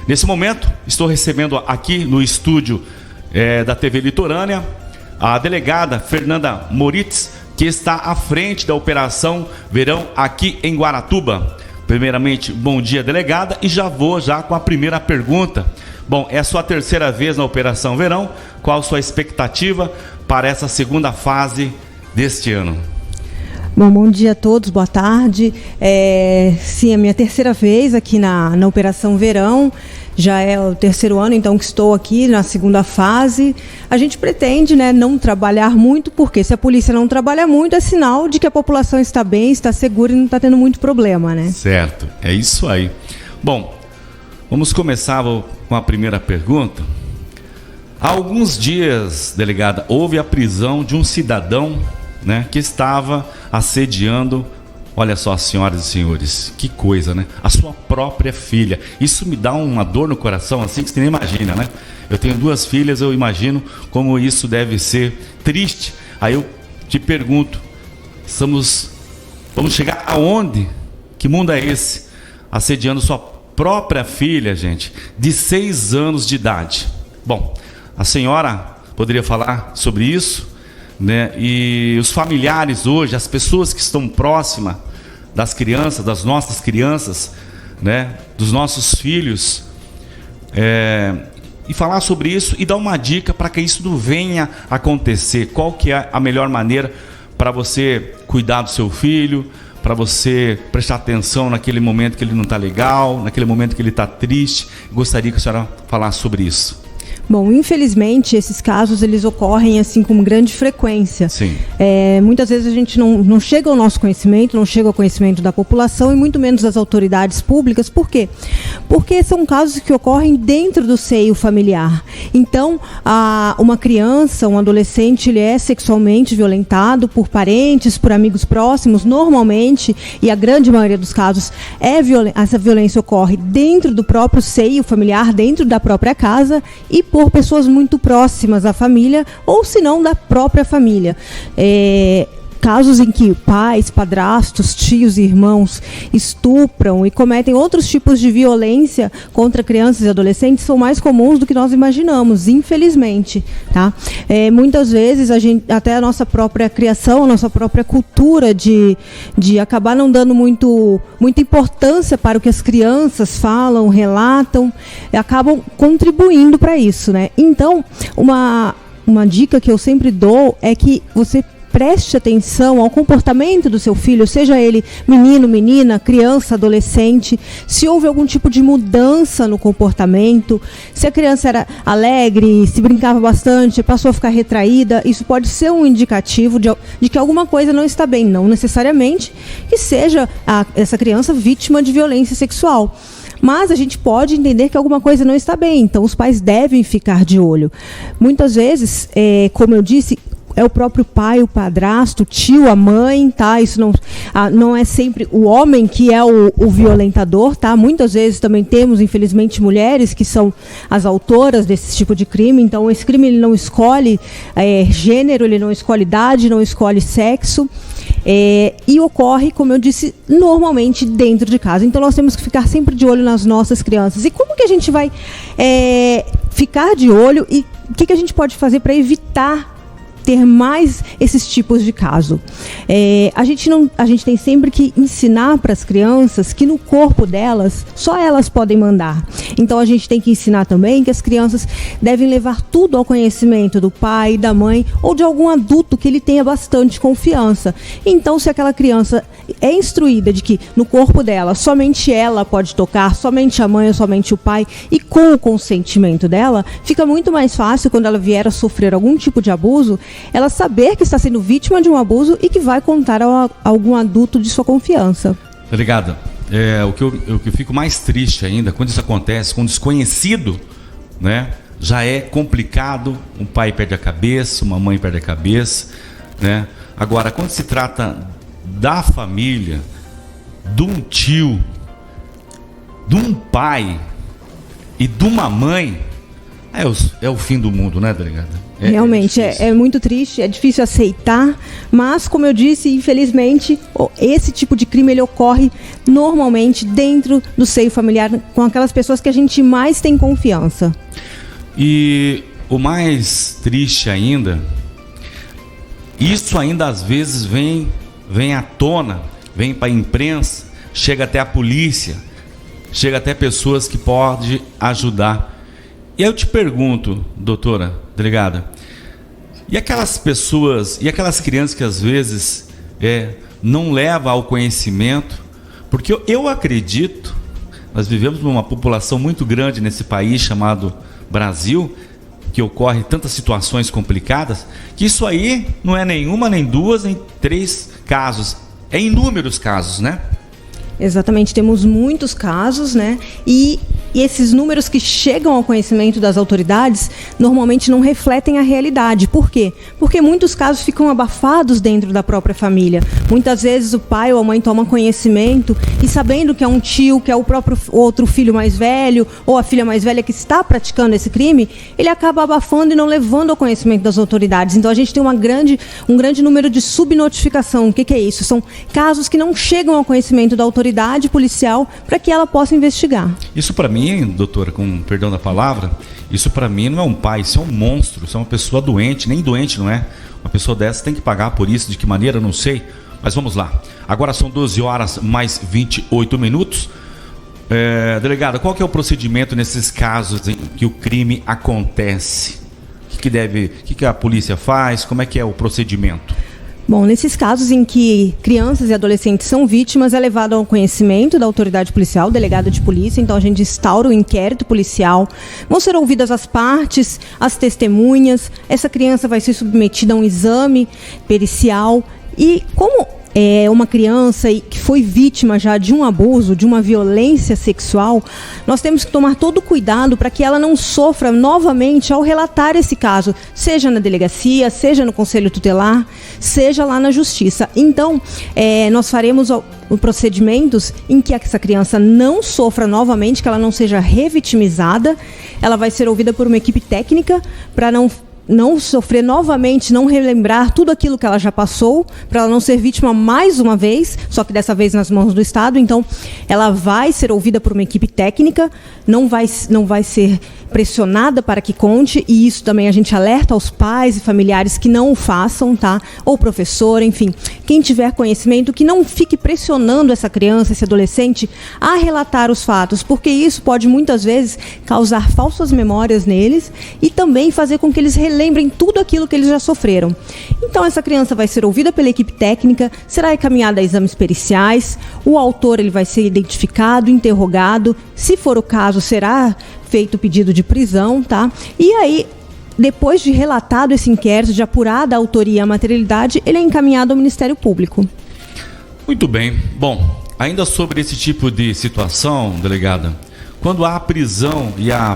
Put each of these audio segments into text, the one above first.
Nesse momento, estou recebendo aqui no estúdio da TV Litorânea a delegada Fernanda Moritz, que está à frente da Operação Verão aqui em Guaratuba. Primeiramente, bom dia, delegada, e já vou com a primeira pergunta. Bom, é a sua terceira vez na Operação Verão. Qual a sua expectativa para essa segunda fase deste ano? Bom dia a todos, boa tarde. Sim, é a minha terceira vez aqui na Operação Verão. Já é o terceiro ano, então, que estou aqui na segunda fase. A gente pretende, não trabalhar muito, porque se a polícia não trabalha muito, é sinal de que a população está bem, está segura e não está tendo muito problema, né? Certo, é isso aí. Bom, vamos começar com a primeira pergunta. Há alguns dias, delegada, houve a prisão de um cidadão, que estava assediando, olha só, senhoras e senhores, que coisa, a sua própria filha. Isso me dá uma dor no coração, assim, que você nem imagina, Eu tenho 2 filhas, eu imagino como isso deve ser triste. Aí eu te pergunto, vamos chegar aonde? Que mundo é esse? Assediando sua própria filha, gente, de 6 anos de idade. Bom, a senhora poderia falar sobre isso? E os familiares hoje, as pessoas que estão próximas das crianças, das nossas crianças, dos nossos filhos, e falar sobre isso e dar uma dica para que isso não venha a acontecer. Qual que é a melhor maneira para você cuidar do seu filho, para você prestar atenção naquele momento que ele não está legal, naquele momento que ele está triste? Gostaria que a senhora falasse sobre isso. Bom, infelizmente, esses casos, eles ocorrem assim com grande frequência. Sim. Muitas vezes a gente não chega ao nosso conhecimento, não chega ao conhecimento da população e muito menos das autoridades públicas. Por quê? Porque são casos que ocorrem dentro do seio familiar. Então, uma criança, um adolescente, ele é sexualmente violentado por parentes, por amigos próximos, normalmente, e a grande maioria dos casos, essa violência ocorre dentro do próprio seio familiar, dentro da própria casa e por pessoas muito próximas à família, ou se não da própria família. Casos em que pais, padrastos, tios e irmãos estupram e cometem outros tipos de violência contra crianças e adolescentes são mais comuns do que nós imaginamos, infelizmente. Tá? Muitas vezes, até a nossa própria criação, a nossa própria cultura de acabar não dando muita importância para o que as crianças falam, relatam, acabam contribuindo para isso. Então, uma dica que eu sempre dou é que você preste atenção ao comportamento do seu filho, seja ele menino, menina, criança, adolescente, se houve algum tipo de mudança no comportamento, se a criança era alegre, se brincava bastante, passou a ficar retraída, isso pode ser um indicativo de que alguma coisa não está bem, não necessariamente que seja essa criança vítima de violência sexual. Mas a gente pode entender que alguma coisa não está bem, então os pais devem ficar de olho. Muitas vezes, como eu disse, é o próprio pai, o padrasto, o tio, a mãe, tá? Isso não é sempre o homem que é o violentador, tá? Muitas vezes também temos, infelizmente, mulheres que são as autoras desse tipo de crime. Então, esse crime ele não escolhe gênero, ele não escolhe idade, não escolhe sexo. E ocorre, como eu disse, normalmente dentro de casa. Então, nós temos que ficar sempre de olho nas nossas crianças. E como que a gente vai ficar de olho e o que a gente pode fazer para evitar ter mais esses tipos de caso? A gente tem sempre que ensinar para as crianças que no corpo delas, só elas podem mandar. Então a gente tem que ensinar também que as crianças devem levar tudo ao conhecimento do pai, da mãe ou de algum adulto que ele tenha bastante confiança. Então, se aquela criança é instruída de que no corpo dela somente ela pode tocar, somente a mãe ou somente o pai, e com o consentimento dela, fica muito mais fácil quando ela vier a sofrer algum tipo de abuso, ela saber que está sendo vítima de um abuso e que vai contar a algum adulto de sua confiança. Delegada, o que eu fico mais triste ainda, quando isso acontece com um desconhecido, já é complicado, um pai perde a cabeça, uma mãe perde a cabeça, Agora, quando se trata da família, de um tio, de um pai e de uma mãe, É o fim do mundo, né, delegada? Realmente, é muito triste, é difícil aceitar, mas, como eu disse, infelizmente, esse tipo de crime ele ocorre normalmente dentro do seio familiar, com aquelas pessoas que a gente mais tem confiança. E o mais triste ainda, isso ainda às vezes vem à tona, vem para a imprensa, chega até a polícia, chega até pessoas que podem ajudar. E eu te pergunto, doutora delegada, e aquelas pessoas, e aquelas crianças que às vezes não levam ao conhecimento, porque eu acredito, nós vivemos numa população muito grande nesse país chamado Brasil, que ocorre tantas situações complicadas, que isso aí não é nenhuma, nem duas, nem três casos, é inúmeros casos, né? Exatamente, temos muitos casos, né? E esses números que chegam ao conhecimento das autoridades normalmente não refletem a realidade. Por quê? Porque muitos casos ficam abafados dentro da própria família. Muitas vezes o pai ou a mãe toma conhecimento e, sabendo que é um tio, que é o próprio outro filho mais velho ou a filha mais velha que está praticando esse crime, ele acaba abafando e não levando ao conhecimento das autoridades. Então a gente tem um grande número de subnotificação. O que é isso? São casos que não chegam ao conhecimento da autoridade policial para que ela possa investigar. Isso para mim, doutora, com perdão da palavra, isso para mim não é um pai, isso é um monstro, isso é uma pessoa doente, nem doente não é. Uma pessoa dessa tem que pagar por isso, de que maneira, não sei, mas vamos lá. Agora são 12 horas mais 28 minutos. Delegada, qual que é o procedimento nesses casos em que o crime acontece? O que a polícia faz? Como é que é o procedimento? Bom, nesses casos em que crianças e adolescentes são vítimas, é levado ao conhecimento da autoridade policial, delegado de polícia, então a gente instaura o inquérito policial, vão ser ouvidas as partes, as testemunhas, essa criança vai ser submetida a um exame pericial e como é uma criança que foi vítima já de um abuso, de uma violência sexual, nós temos que tomar todo o cuidado para que ela não sofra novamente ao relatar esse caso, seja na delegacia, seja no conselho tutelar, seja lá na justiça. Então, nós faremos procedimentos em que essa criança não sofra novamente, que ela não seja revitimizada, ela vai ser ouvida por uma equipe técnica para não sofrer novamente, não relembrar tudo aquilo que ela já passou, para ela não ser vítima mais uma vez, só que dessa vez nas mãos do Estado. Então, ela vai ser ouvida por uma equipe técnica, não vai ser pressionada para que conte, e isso também a gente alerta aos pais e familiares que não o façam, tá? Ou professor, enfim, quem tiver conhecimento, que não fique pressionando essa criança, esse adolescente, a relatar os fatos, porque isso pode muitas vezes causar falsas memórias neles e também fazer com que eles relembrem tudo aquilo que eles já sofreram. Então essa criança vai ser ouvida pela equipe técnica, será encaminhada a exames periciais, o autor ele vai ser identificado, interrogado, se for o caso será feito pedido de prisão, tá? E aí, depois de relatado esse inquérito, de apurada a autoria e a materialidade, ele é encaminhado ao Ministério Público. Muito bem. Bom, ainda sobre esse tipo de situação, delegada, quando há a prisão e a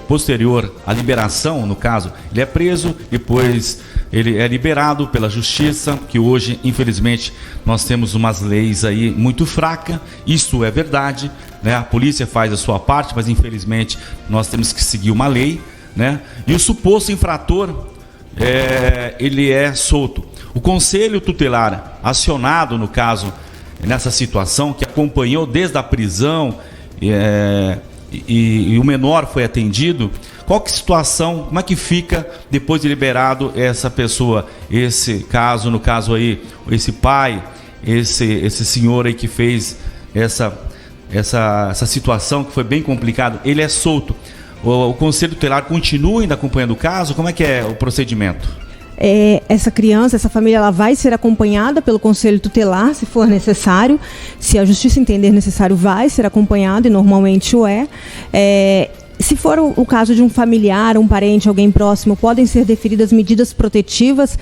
posterior a liberação, no caso, ele é preso, depois ele é liberado pela justiça, que hoje, infelizmente, nós temos umas leis aí muito fracas, isso é verdade, né? A polícia faz a sua parte, mas infelizmente nós temos que seguir uma lei, né? E o suposto infrator, ele é solto. O conselho tutelar acionado, no caso, nessa situação, que acompanhou desde a prisão, e o menor foi atendido, qual que é a situação, como é que fica depois de liberado essa pessoa, esse caso, no caso aí, esse pai, esse senhor aí que fez essa situação que foi bem complicado, ele é solto, o conselho tutelar continua ainda acompanhando o caso, como é que é o procedimento? Essa criança, essa família, ela vai ser acompanhada pelo conselho tutelar, se for necessário. Se a justiça entender necessário, vai ser acompanhada, e normalmente o é. Se for o caso de um familiar, um parente, alguém próximo, podem ser deferidas medidas protetivas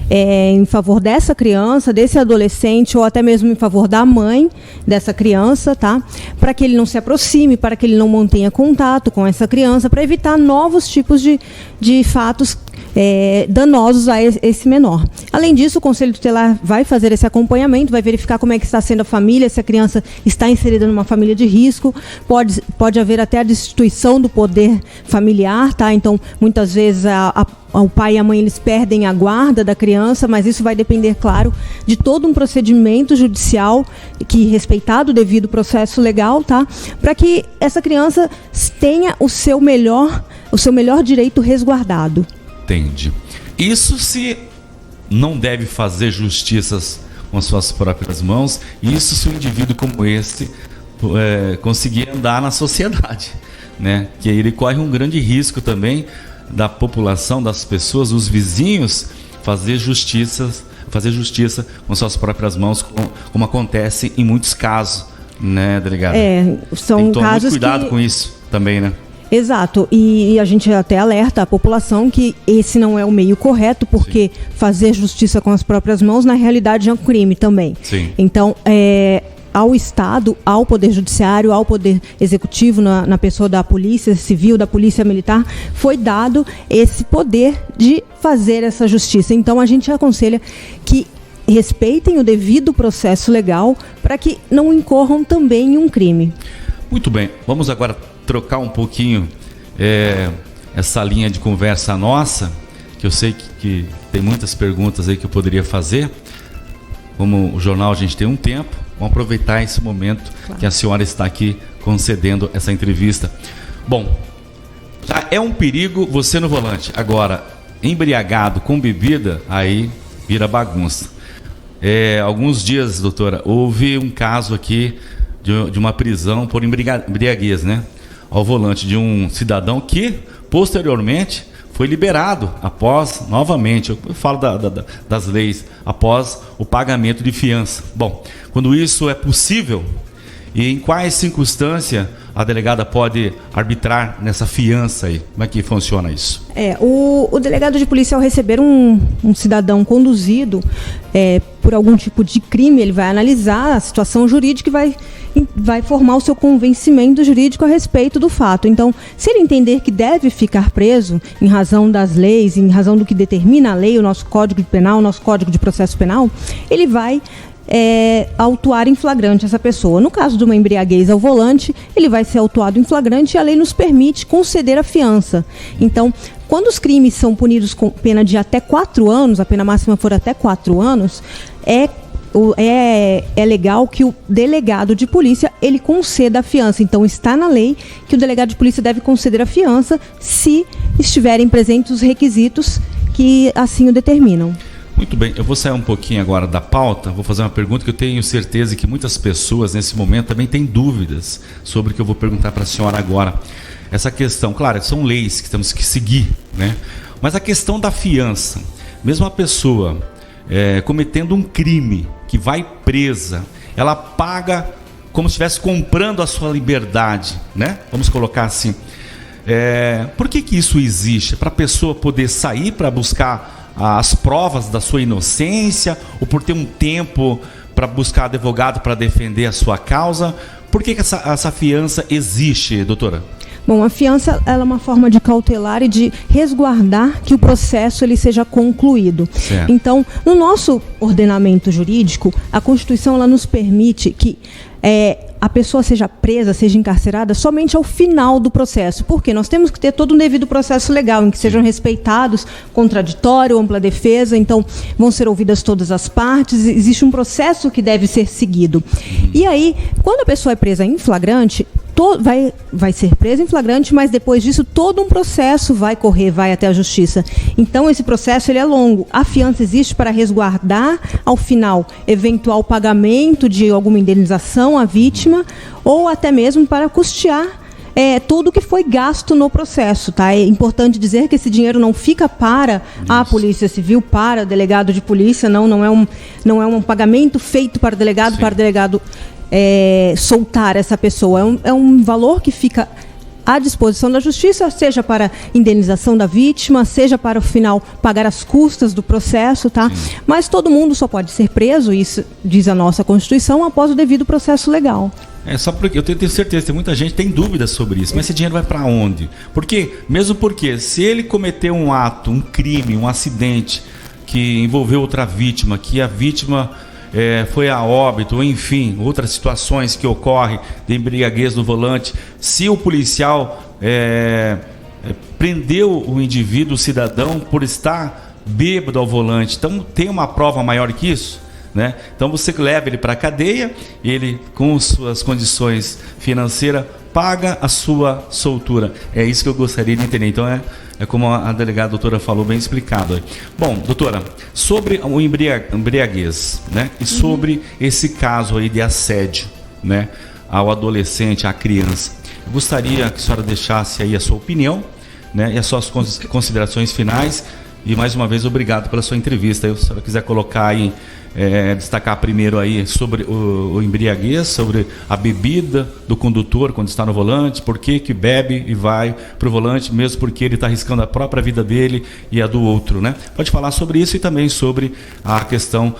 em favor dessa criança, desse adolescente, ou até mesmo em favor da mãe dessa criança, tá? Para que ele não se aproxime, para que ele não mantenha contato com essa criança, para evitar novos tipos de fatos danosos a esse menor. Além disso, o Conselho Tutelar vai fazer esse acompanhamento, vai verificar como é que está sendo a família, se a criança está inserida numa família de risco, pode haver até a destituição do poder familiar, tá? Então, muitas vezes o pai e a mãe eles perdem a guarda da criança, mas isso vai depender, claro, de todo um procedimento judicial que respeitado o devido processo legal, tá? Para que essa criança tenha o seu melhor direito resguardado. Entendi. Isso se não deve fazer justiças com as suas próprias mãos, isso se um indivíduo como esse conseguir andar na sociedade, né? Que aí ele corre um grande risco também da população, das pessoas, os vizinhos, fazer justiça com suas próprias mãos, como acontece em muitos casos, né, delegado? São tem que tomar casos muito cuidado que... com isso também, né? Exato, e a gente até alerta a população que esse não é o meio correto, porque fazer justiça com as próprias mãos, na realidade, é um crime também. Sim. Então, ao Estado, ao Poder Judiciário, ao Poder Executivo, na pessoa da Polícia Civil, da Polícia Militar, foi dado esse poder de fazer essa justiça. Então, a gente aconselha que respeitem o devido processo legal para que não incorram também em um crime. Muito bem, vamos agora trocar um pouquinho essa linha de conversa nossa, que eu sei que tem muitas perguntas aí que eu poderia fazer. Como o jornal a gente tem um tempo, vamos aproveitar esse momento que a senhora está aqui concedendo essa entrevista. Bom, já é um perigo você no volante. Agora, embriagado com bebida, aí vira bagunça. Alguns dias, doutora, houve um caso aqui de uma prisão por embriaguez, né? Ao volante de um cidadão que, posteriormente, foi liberado após, novamente, eu falo das leis, após o pagamento de fiança. Bom, quando isso é possível, e em quais circunstâncias a delegada pode arbitrar nessa fiança aí? Como é que funciona isso? O delegado de polícia, ao receber um cidadão conduzido por algum tipo de crime, ele vai analisar a situação jurídica e vai formar o seu convencimento jurídico a respeito do fato. Então, se ele entender que deve ficar preso em razão das leis, em razão do que determina a lei, o nosso Código Penal, o nosso Código de Processo Penal, ele vai autuar em flagrante essa pessoa. No caso de uma embriaguez ao volante, ele vai ser autuado em flagrante e a lei nos permite conceder a fiança. Então, quando os crimes são punidos com pena de até 4 anos, a pena máxima for até 4 anos, é legal que o delegado de polícia ele conceda a fiança. Então, está na lei que o delegado de polícia deve conceder a fiança se estiverem presentes os requisitos que assim o determinam. Muito bem, eu vou sair um pouquinho agora da pauta, vou fazer uma pergunta que eu tenho certeza que muitas pessoas nesse momento também têm dúvidas sobre o que eu vou perguntar para a senhora agora. Essa questão, claro, são leis que temos que seguir, né? Mas a questão da fiança, mesmo a pessoa cometendo um crime, que vai presa, ela paga como se estivesse comprando a sua liberdade, né? Vamos colocar assim. Por que isso existe? Para a pessoa poder sair para buscar as provas da sua inocência, ou por ter um tempo para buscar advogado para defender a sua causa? Por que essa fiança existe, doutora? Bom, a fiança ela é uma forma de cautelar e de resguardar que o processo ele seja concluído. Certo. Então, no nosso ordenamento jurídico, a Constituição ela nos permite que a pessoa seja presa, seja encarcerada somente ao final do processo. Porque nós temos que ter todo um devido processo legal, em que sejam respeitados contraditório, ampla defesa, então vão ser ouvidas todas as partes, existe um processo que deve ser seguido. E aí, quando a pessoa é presa em flagrante, vai ser presa em flagrante, mas depois disso todo um processo vai até a justiça. Então esse processo ele é longo. A fiança existe para resguardar ao final eventual pagamento de alguma indenização à vítima ou até mesmo para custear tudo que foi gasto no processo, tá? É importante dizer que esse dinheiro não fica para a Polícia Civil, para o delegado de polícia, não é um pagamento feito para o delegado, para o delegado soltar essa pessoa. É um valor que fica à disposição da justiça, seja para indenização da vítima, seja para o final pagar as custas do processo, tá? Mas todo mundo só pode ser preso, isso diz a nossa Constituição, após o devido processo legal. Só porque eu tenho certeza, tem muita gente que tem dúvidas sobre isso, mas esse dinheiro vai para onde? Mesmo porque se ele cometeu um ato, um crime, um acidente que envolveu outra vítima, que a vítima foi a óbito, ou enfim, outras situações que ocorrem de embriaguez no volante, se o policial prendeu o indivíduo, o cidadão, por estar bêbado ao volante. Então tem uma prova maior que isso, né? Então você leva ele para a cadeia, ele com suas condições financeiras paga a sua soltura. É isso que eu gostaria de entender. Então é como a delegada doutora falou, bem explicado. Bom, doutora, sobre o embriaguez, né? E sobre esse caso aí de assédio, né, ao adolescente, à criança, eu gostaria que a senhora deixasse aí a sua opinião, né, e as suas considerações finais. E mais uma vez, obrigado pela sua entrevista. Se a senhora quiser colocar aí, destacar primeiro aí sobre o embriaguez, sobre a bebida do condutor quando está no volante, por que bebe e vai para o volante, mesmo porque ele está arriscando a própria vida dele e a do outro, né? Pode falar sobre isso e também sobre a questão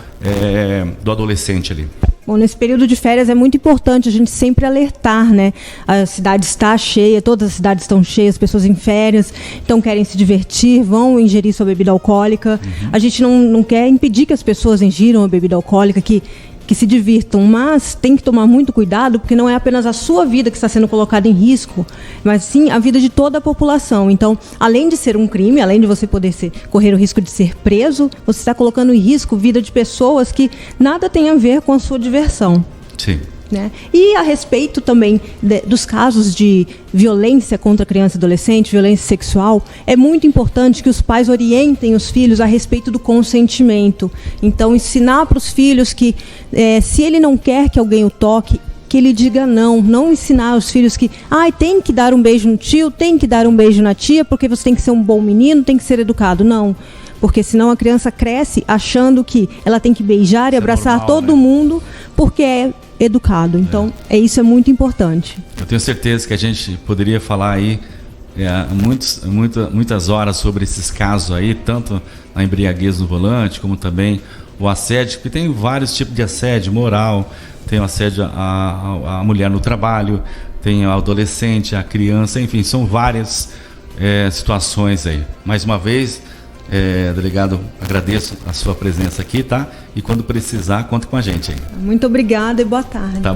do adolescente ali. Bom, nesse período de férias é muito importante a gente sempre alertar, né? A cidade está cheia, todas as cidades estão cheias, pessoas em férias, então querem se divertir, vão ingerir sua bebida alcoólica. A gente não quer impedir que as pessoas ingiram a bebida alcoólica, que se divirtam, mas tem que tomar muito cuidado, porque não é apenas a sua vida que está sendo colocada em risco, mas sim a vida de toda a população. Então, além de ser um crime, além de você poder correr o risco de ser preso, você está colocando em risco a vida de pessoas que nada tem a ver com a sua diversão. Sim. Né? E a respeito também dos casos de violência contra criança e adolescente, violência sexual, é muito importante que os pais orientem os filhos a respeito do consentimento. Então, ensinar para os filhos que se ele não quer que alguém o toque, que ele diga não. Não ensinar os filhos que tem que dar um beijo no tio, tem que dar um beijo na tia, porque você tem que ser um bom menino, tem que ser educado. Não. Porque senão a criança cresce achando que ela tem que beijar e abraçar normal, todo mundo, porque é educado. Então, isso é muito importante. Eu tenho certeza que a gente poderia falar aí muitas horas sobre esses casos aí, tanto a embriaguez no volante, como também o assédio, que tem vários tipos de assédio moral, tem o assédio à mulher no trabalho, tem o adolescente, a criança, enfim, são várias situações aí. Mais uma vez, delegado, agradeço a sua presença aqui, tá? E quando precisar, conte com a gente aí. Muito obrigada e boa tarde. Tá.